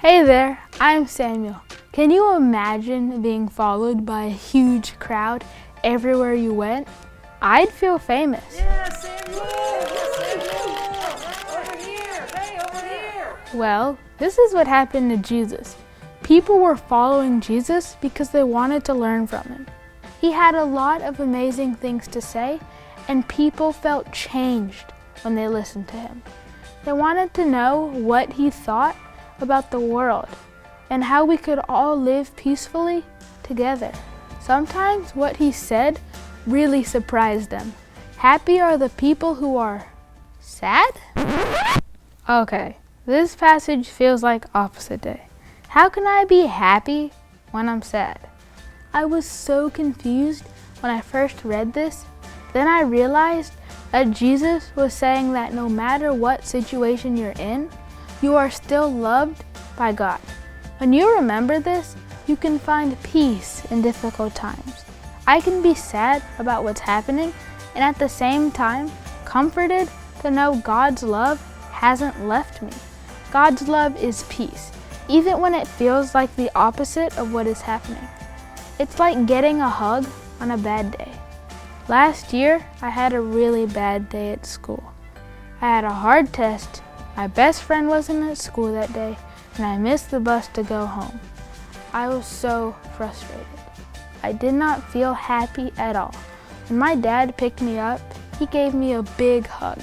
Hey there, I'm Samuel. Can you imagine being followed by a huge crowd everywhere you went? I'd feel famous. Yeah, Samuel! Over here! Hey, over here! Well, this is what happened to Jesus. People were following Jesus because they wanted to learn from him. He had a lot of amazing things to say, and people felt changed when they listened to him. They wanted to know what he thought about the world and how we could all live peacefully together. Sometimes what he said really surprised them. Happy are the people who are sad? Okay, this passage feels like opposite day. How can I be happy when I'm sad? I was so confused when I first read this. Then I realized that Jesus was saying that no matter what situation you're in, you are still loved by God. When you remember this, you can find peace in difficult times. I can be sad about what's happening and at the same time comforted to know God's love hasn't left me. God's love is peace, even when it feels like the opposite of what is happening. It's like getting a hug on a bad day. Last year, I had a really bad day at school. I had a hard test. My best friend wasn't at school that day, and I missed the bus to go home. I was so frustrated. I did not feel happy at all. When my dad picked me up, he gave me a big hug.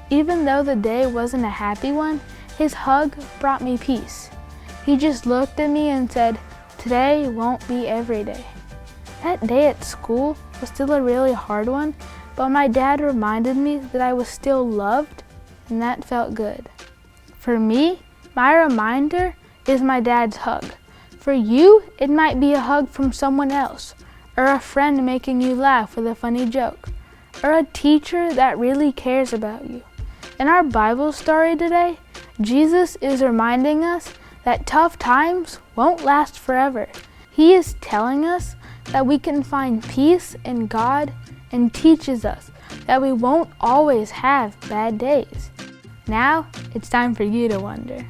Even though the day wasn't a happy one, his hug brought me peace. He just looked at me and said, "Today won't be every day." That day at school was still a really hard one, but my dad reminded me that I was still loved, and that felt good. For me, my reminder is my dad's hug. For you, it might be a hug from someone else, or a friend making you laugh with a funny joke, or a teacher that really cares about you. In our Bible story today, Jesus is reminding us that tough times won't last forever. He is telling us that we can find peace in God and teaches us that we won't always have bad days. Now, it's time for you to wonder.